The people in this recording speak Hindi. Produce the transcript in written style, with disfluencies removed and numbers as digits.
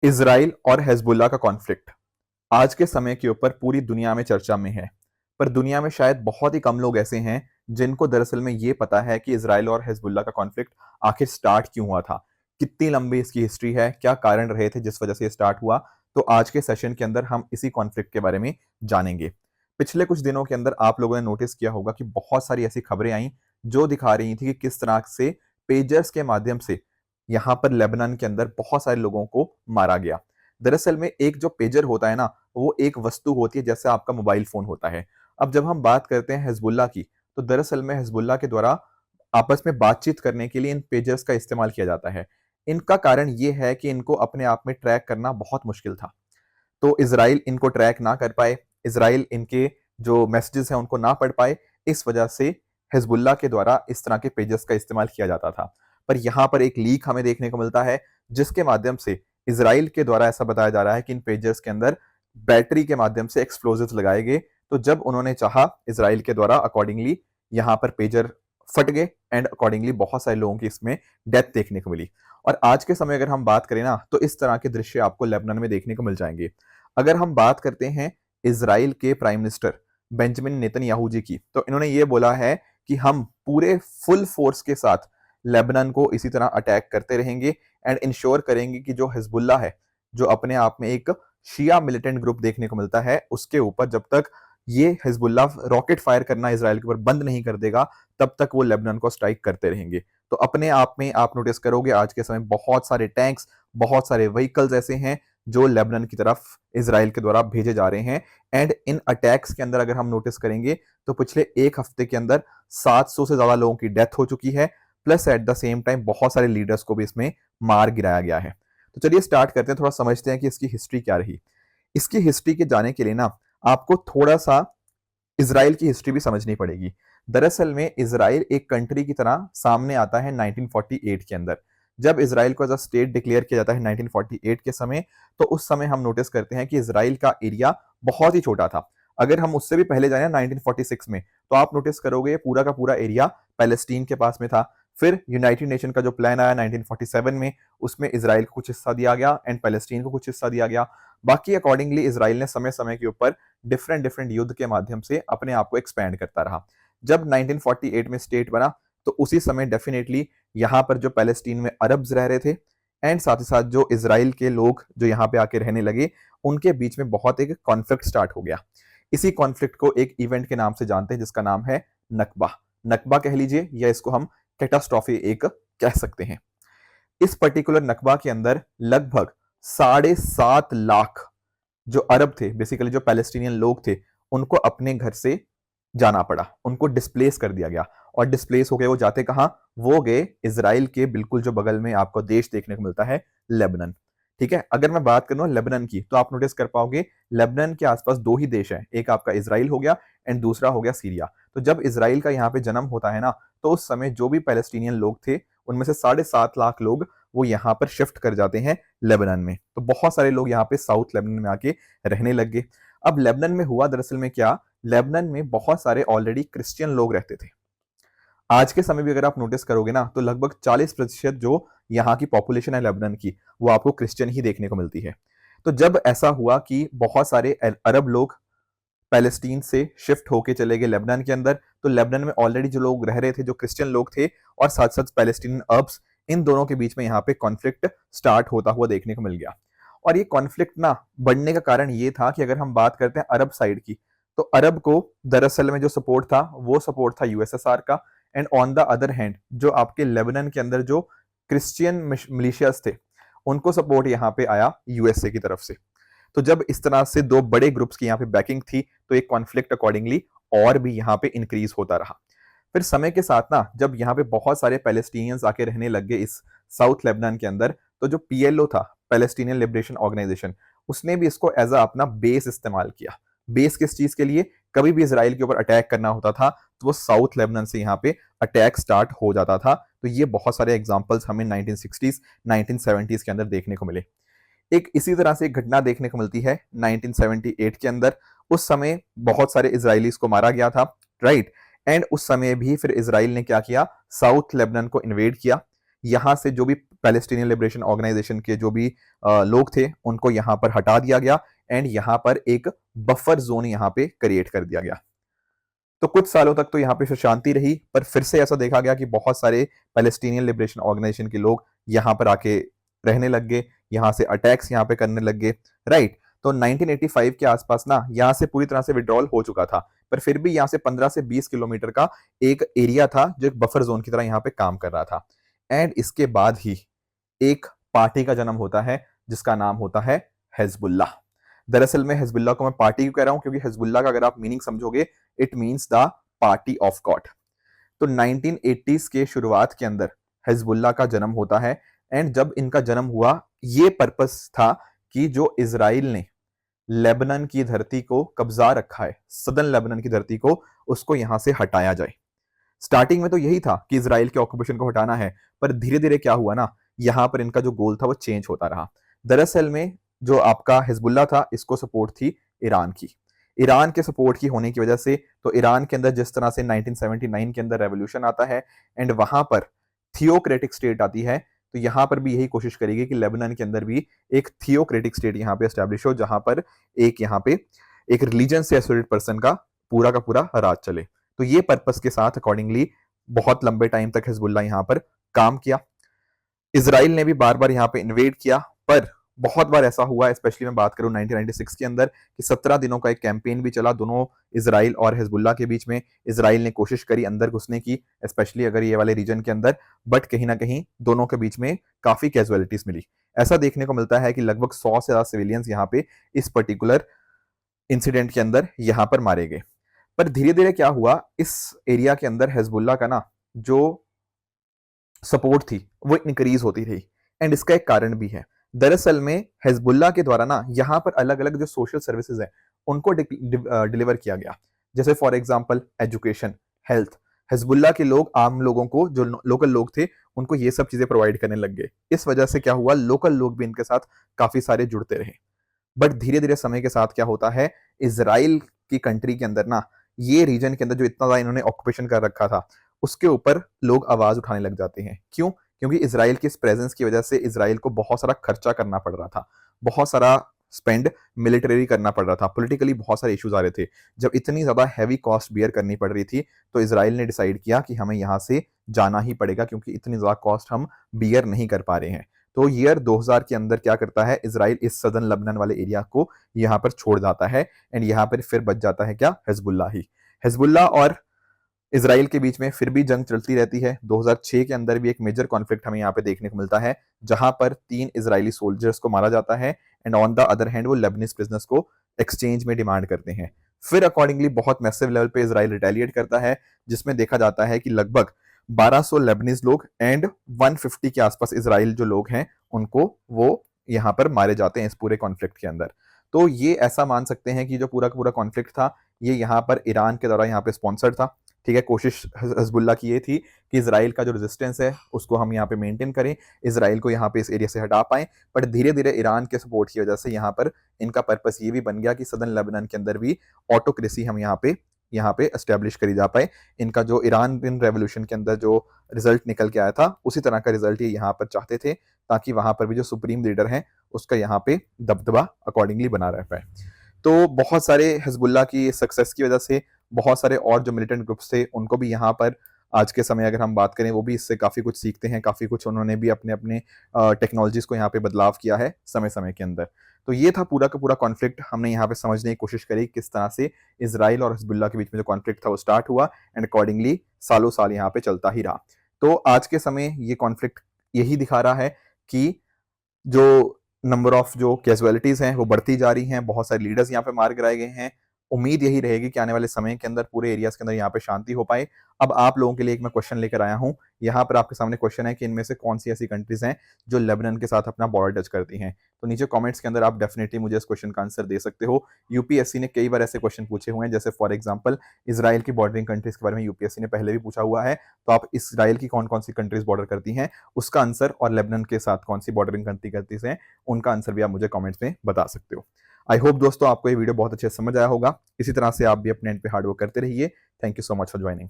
इजराइल और हिजबुल्लाह का कॉन्फ्लिक्ट आज के समय के ऊपर पूरी दुनिया में चर्चा में है। पर दुनिया में शायद बहुत ही कम लोग ऐसे हैं जिनको दरअसल में ये पता है कि इजराइल और हिजबुल्लाह का कॉन्फ्लिक्ट आखिर स्टार्ट क्यों हुआ था, कितनी लंबी इसकी हिस्ट्री है, क्या कारण रहे थे जिस वजह से ये स्टार्ट हुआ। तो आज के सेशन के अंदर हम इसी कॉन्फ्लिक्ट के बारे में जानेंगे। पिछले कुछ दिनों के अंदर आप लोगों ने नोटिस किया होगा कि बहुत सारी ऐसी खबरें आई जो दिखा रही थी कि किस तरह से पेजर्स के माध्यम से यहाँ पर लेबनान के अंदर बहुत सारे लोगों को मारा गया। दरअसल में एक जो पेजर होता है ना, वो एक वस्तु होती है जैसे आपका मोबाइल फोन होता है। अब जब हम बात करते हैं हिजबुल्लाह की, तो दरअसल में हिजबुल्लाह के द्वारा आपस में बातचीत करने के लिए इन पेजर्स का इस्तेमाल किया जाता है। इनका कारण ये है कि इनको अपने आप में ट्रैक करना बहुत मुश्किल था। तो इज़राइल इनको ट्रैक ना कर पाए, इज़राइल इनके जो मैसेजेस हैं उनको ना पढ़ पाए, इस वजह से हिजबुल्लाह के द्वारा इस तरह के पेजेस का इस्तेमाल किया जाता था। पर यहाँ पर एक लीक हमें देखने को मिलता है जिसके माध्यम से इज़राइल के द्वारा ऐसा बताया जा रहा है कि इन पेजेस के अंदर बैटरी के माध्यम से एक्सप्लोजिव्स लगाए गए। तो जब उन्होंने चाहा इज़राइल के द्वारा अकॉर्डिंगली यहाँ पर पेजर फट गए एंड अकॉर्डिंगली बहुत सारे लोगों की इसमें डेथ देखने को मिली। और आज के समय अगर हम बात करें ना, तो इस तरह के दृश्य आपको लेबनान में देखने को मिल जाएंगे। अगर हम बात करते हैं इजराइल के प्राइम मिनिस्टर बेंजामिन नेतन्याहू जी की, तो इन्होंने ये बोला है कि हम पूरे फुल फोर्स के साथ लेबनान को इसी तरह अटैक करते रहेंगे एंड इंश्योर करेंगे कि जो हिजबुल्ला है, जो अपने आप में एक शिया मिलिटेंट ग्रुप देखने को मिलता है, उसके ऊपर जब तक ये हिजबुल्ला रॉकेट फायर करना इसराइल के ऊपर बंद नहीं कर देगा, तब तक वो लेबनान को स्ट्राइक करते रहेंगे। तो अपने आप में आप नोटिस करोगे आज के समय बहुत सारे टैंक्स, बहुत सारे व्हीकल्स ऐसे हैं जो लेबनान की तरफ इसराइल के द्वारा भेजे जा रहे हैं। एंड इन अटैक्स के अंदर अगर हम नोटिस करेंगे तो पिछले एक हफ्ते के अंदर 700 से ज्यादा लोगों की डेथ हो चुकी है, plus at the same time बहुत सारे लीडर्स को भी इसमें मार गिराया गया है। तो चलिए स्टार्ट करते हैं, थोड़ा समझते हैं कि इसकी हिस्ट्री क्या रही। इसकी हिस्ट्री के जाने के लिए ना, आपको थोड़ा सा इसराइल की हिस्ट्री भी समझनी पड़ेगी। दरअसल में इसराइल एक कंट्री की तरह सामने आता है 1948 के अंदर। जब इसराइल को एज अ स्टेट डिक्लेयर किया जाता है 1948 के समय, तो उस समय हम नोटिस करते हैं कि इसराइल का एरिया बहुत ही छोटा था। अगर हम उससे भी पहले जाए 1946 में, तो आप नोटिस करोगे पूरा का पूरा एरिया पैलेस्टीन के पास में था। फिर यूनाइटेड नेशन का जो प्लान आया 1947 में, उसमें इसराइल को कुछ हिस्सा दिया गया एंड पैलेस्टीन को कुछ हिस्सा दिया गया। बाकी अकॉर्डिंगली इसराइल ने समय समय के ऊपर डिफरेंट डिफरेंट युद्ध के माध्यम से अपने आप को एक्सपैंड करता रहा। जब 1948 में स्टेट बना, तो उसी समय डेफिनेटली यहाँ पर जो पैलेस्टीन में अरब्स रह रहे थे एंड साथ ही साथ जो इसराइल के लोग जो यहाँ पे आके रहने लगे, उनके बीच में बहुत एक कॉन्फ्लिक्ट स्टार्ट हो गया। इसी कॉन्फ्लिक्ट को एक इवेंट के नाम से जानते हैं जिसका नाम है नकबा। नकबा कह लीजिए या इसको हम कैटास्ट्रॉफी एक कह सकते हैं। इस पर्टिकुलर नकबा के अंदर लगभग 7.5 लाख जो अरब थे, बेसिकली जो पैलेस्टीनियन लोग थे, उनको अपने घर से जाना पड़ा, उनको डिस्प्लेस कर दिया गया। और डिस्प्लेस हो गए वो जाते कहां? वो गए इसराइल के बिल्कुल जो बगल में आपको देश देखने को मिलता है, लेबनान। ठीक है, अगर मैं बात करूं लेबनान की, तो आप नोटिस कर पाओगे लेबनान के आसपास दो ही देश हैं, एक आपका इसराइल हो गया एंड दूसरा हो गया सीरिया। तो जब इसराइल का यहाँ पे जन्म होता है ना, तो उस समय जो भी पैलेस्टीनियन लोग थे, उनमें से 7.5 लाख लोग वो यहाँ पर शिफ्ट कर जाते हैं लेबनान में। तो बहुत सारे लोग यहाँ पे साउथ लेबनान में आके रहने लग गए। अब लेबनान में हुआ दरअसल में क्या, लेबनान में बहुत सारे ऑलरेडी क्रिश्चियन लोग रहते थे। आज के समय भी अगर आप नोटिस करोगे ना, तो लगभग 40% जो यहाँ की पॉपुलेशन है लेबनान की, वो आपको क्रिश्चियन ही देखने को मिलती है। तो जब ऐसा हुआ कि बहुत सारे अरब लोग पैलेस्टीन से शिफ्ट होके चले गए लेबनान के अंदर, तो लेबनान में ऑलरेडी जो लोग रह रहे थे, जो क्रिश्चियन लोग थे, और साथ साथ पैलेस्टीनियन अरब्स, इन दोनों के बीच में यहाँ पे कॉन्फ्लिक्ट स्टार्ट होता हुआ देखने को मिल गया। और ये कॉन्फ्लिक्ट ना बढ़ने का कारण ये था कि अगर हम बात करते हैं अरब साइड की, तो अरब को दरअसल में जो सपोर्ट था, वो सपोर्ट था यूएसएसआर का। And on the other hand जो आपके लेबनान के अंदर जो क्रिश्चियन मिलिशियास थे, उनको सपोर्ट यहाँ पे आया यूएसए की तरफ से। तो जब इस तरह से दो बड़े ग्रुप्स की यहाँ पे बैकिंग थी, तो एक कॉन्फ्लिक्ट अकॉर्डिंगली और भी यहाँ पे इंक्रीज होता रहा। फिर समय के साथ ना, जब यहाँ पे बहुत सारे पैलेस्टीनियंस आके रहने लग गए इस साउथ लेबनान के अंदर, तो जो पीएलओ था, पैलेस्टीनियन लिबरेशन ऑर्गेनाइजेशन, उसने भी इसको एज अ अपना बेस इस्तेमाल किया। बेस किस चीज के लिए? कभी भी इसराइल के ऊपर अटैक करना होता था, तो वो साउथ लेबनान से यहाँ पे अटैक स्टार्ट हो जाता था। तो ये बहुत सारे एग्जाम्पल्स हमें 1960s 1970s के अंदर देखने को मिले। एक इसी तरह से एक घटना देखने को मिलती है 1978 के अंदर। उस समय बहुत सारे इजरायलीज को मारा गया था, राइट। एंड उस समय भी फिर इसराइल ने क्या किया, साउथ लेबनान को इन्वेड किया। यहां से जो भी पैलेस्टीनियन लिबरेशन ऑर्गेनाइजेशन के जो भी लोग थे उनको यहाँ पर हटा दिया गया एंड यहाँ पर एक बफर जोन यहाँ पे क्रिएट कर दिया गया। तो कुछ सालों तक तो यहाँ पे फिर शांति रही, पर फिर से ऐसा देखा गया कि बहुत सारे पैलेस्टीनियन लिबरेशन ऑर्गेनाइजेशन के लोग यहाँ पर आके रहने लग गए, यहाँ से अटैक्स यहाँ पे करने लग गए, राइट। तो 1985 के आसपास ना यहाँ से पूरी तरह से विड्रॉल हो चुका था, पर फिर भी यहाँ से 15 से 20 किलोमीटर का एक एरिया था जो एक बफर जोन की तरह यहाँ पे काम कर रहा था। एंड इसके बाद ही एक पार्टी का जन्म होता है जिसका नाम होता है हिजबुल्ला। दरअसल में हिजबुल्ला को मैं पार्टी क्यों कह रहा हूं, क्योंकि हिजबुल्ला का अगर आप मीनिंग समझोगे it means the party of God. तो 1980s के शुरुआत के अंदर हिजबुल्ला का जन्म होता है एंड जब इनका जन्म हुआ ये पर्पस था कि जो इजराइल ने लेबनान की धरती को कब्जा रखा है, सदर्न लेबनान की धरती को, उसको यहां से हटाया जाए। स्टार्टिंग में तो यही था कि इजराइल के ऑक्यूपेशन को हटाना है, पर धीरे धीरे क्या हुआ ना, यहां पर इनका जो गोल था वो चेंज होता रहा। दरअसल में जो आपका हिजबुल्ला था इसको सपोर्ट थी ईरान की। ईरान के सपोर्ट की होने की वजह से तो ईरान के अंदर जिस तरह से 1979 के अंदर रेवोल्यूशन आता है एंड वहां पर थियोक्रेटिक स्टेट आती है, तो यहां पर भी यही कोशिश करेगी कि लेबनान के अंदर भी एक थियोक्रेटिक स्टेट यहां पे एस्टेब्लिश हो, जहां पर यहां पे एक रिलीजन से एसोसिएटेड पर्सन का पूरा राज चले। तो ये पर्पस के साथ अकॉर्डिंगली बहुत लंबे टाइम तक हिजबुल्ला यहां पर काम किया। इजराइल ने भी बार बार यहाँ पे इन्वेड किया, पर बहुत बार ऐसा हुआ, स्पेशली मैं बात करूं 1996 के अंदर, कि 17 दिनों का एक कैंपेन भी चला दोनों इजराइल और हिजबुल्ला के बीच में। इजराइल ने कोशिश करी अंदर घुसने की, स्पेशली अगर ये वाले रीजन के अंदर, बट कहीं ना कहीं दोनों के बीच में काफी कैजुअलिटीज मिली। ऐसा देखने को मिलता है कि लगभग 100 से ज्यादा सिविलियंस यहाँ पे इस पर्टिकुलर इंसिडेंट के अंदर यहाँ पर मारे गए। पर धीरे धीरे क्या हुआ, इस एरिया के अंदर हिजबुल्ला का ना जो सपोर्ट थी वो इंक्रीज होती रही एंड इसका एक कारण भी है। दरअसल में हिजबुल्ला के द्वारा ना यहाँ पर अलग अलग जो सोशल सर्विसेज है उनको डिलीवर किया गया, जैसे for example education, health. Hezbollah के लोग आम लोगों को, जो लोकल लोग थे, उनको ये सब चीजें प्रोवाइड करने लग गए। इस वजह से क्या हुआ, लोकल लोग भी इनके साथ काफी सारे जुड़ते रहे। बट धीरे धीरे समय के साथ क्या होता है, इजराइल की कंट्री के अंदर ना ये रीजन के अंदर जो इतना ज्यादा इन्होंने ऑक्यूपेशन कर रखा था उसके ऊपर लोग आवाज उठाने लग जाते हैं। क्यों? क्योंकि इजराइल की इस प्रेजेंस की वजह से इजराइल को बहुत सारा खर्चा करना पड़ रहा था, बहुत सारा स्पेंड मिलिटरी करना पड़ रहा था, पॉलिटिकली बहुत सारे इश्यूज आ रहे थे। जब इतनी ज्यादा हैवी कॉस्ट बियर करनी पड़ रही थी तो इजराइल ने डिसाइड किया कि हमें यहाँ से जाना ही पड़ेगा, क्योंकि इतनी ज्यादा कॉस्ट हम बियर नहीं कर पा रहे हैं। तो ईयर 2000 के अंदर क्या करता है, इजराइल इस सदर्न लेबनान वाले एरिया को यहाँ पर छोड़ जाता है एंड यहाँ पर फिर बच जाता है क्या, हिजबुल्ला ही। हिजबुल्ला और इजराइल के बीच में फिर भी जंग चलती रहती है। 2006 के अंदर भी एक मेजर कॉन्फ्लिक्ट हमें यहाँ पे देखने को मिलता है, जहां पर 3 इजरायली सोल्जर्स को मारा जाता है and on the other hand वो लेबनीज प्रिजनर्स को एक्सचेंज में डिमांड करते हैं। फिर अकॉर्डिंगली बहुत मैसिव लेवल पे इजराइल रिटेलिएट करता है, जिसमें देखा जाता है कि लगभग 1200 लेबनीज लोग एंड 150 के आसपास इजराइल जो लोग हैं उनको वो यहाँ पर मारे जाते हैं इस पूरे कॉन्फ्लिक्ट के अंदर। तो ये ऐसा मान सकते हैं कि जो पूरा का पूरा कॉन्फ्लिक्ट था ये यहाँ पर ईरान के द्वारा यहाँ पे स्पॉन्सर्ड था। ठीक है, कोशिश हिजबुल्ला की ये थी कि इजराइल का जो रेजिस्टेंस है उसको हम यहाँ पे मेंटेन करें, इजराइल को यहाँ पे इस एरिया से हटा पाएं। बट धीरे धीरे ईरान के सपोर्ट की वजह से यहाँ पर इनका पर्पस ये भी बन गया कि सदर्न लेबनान के अंदर भी ऑटोक्रेसी हम यहाँ पे एस्टेब्लिश करी जा पाए। इनका जो ईरान रेवोल्यूशन के अंदर जो रिजल्ट निकल के आया था उसी तरह का रिजल्ट ये यहाँ पर चाहते थे, ताकि वहां पर भी जो सुप्रीम लीडर है उसका यहाँ पे दबदबा अकॉर्डिंगली बना रह पाए। तो बहुत सारे हिजबुल्ला की सक्सेस की वजह से बहुत सारे और जो मिलिटेंट ग्रुप्स थे उनको भी यहाँ पर आज के समय अगर हम बात करें वो भी इससे काफी कुछ सीखते हैं, काफी कुछ उन्होंने भी अपने अपने टेक्नोलॉजीज को यहाँ पे बदलाव किया है समय समय के अंदर। तो ये था पूरा का पूरा कॉन्फ्लिक्ट, हमने यहाँ पे समझने की कोशिश करी किस तरह से इजराइल और हिजबुल्ला के बीच में जो कॉन्फ्लिक्ट था वो स्टार्ट हुआ एंड अकॉर्डिंगली सालों साल यहाँ पे चलता ही रहा। तो आज के समय ये कॉन्फ्लिक्ट यही दिखा रहा है कि जो नंबर ऑफ जो कैजुअलिटीज हैं वो बढ़ती जा रही हैं, बहुत सारे लीडर्स यहाँ पे मार गिराए गए हैं। उम्मीद यही रहेगी कि आने वाले समय के अंदर पूरे एरियाज के अंदर यहाँ पे शांति हो पाए। अब आप लोगों के लिए एक मैं क्वेश्चन लेकर आया हूँ, यहाँ पर आपके सामने क्वेश्चन है कि इनमें से कौन सी ऐसी कंट्रीज हैं जो लेबनान के साथ अपना बॉर्डर टच करती हैं। तो नीचे कमेंट्स के अंदर आप डेफिनेटली मुझे इस क्वेश्चन का आंसर दे सकते हो। यूपीएससी ने कई बार ऐसे क्वेश्चन पूछे हुए हैं, जैसे फॉर एग्जाम्पल इसराइल की बॉर्डरिंग कंट्रीज के बारे में यूपीएससी ने पहले भी पूछा हुआ है। तो आप इसराइल की कौन कौन सी कंट्रीज बॉर्डर करती हैं उसका आंसर, और लेबनान के साथ कौन सी बॉर्डरिंग कंट्रीज हैं उनका आंसर भी आप मुझे कमेंट्स में बता सकते हो। आई होप दोस्तों आपको ये वीडियो बहुत अच्छे से समझ आया होगा। इसी तरह से आप भी अपने एंड पे हार्ड वर्क करते रहिए। Thank you so much for joining.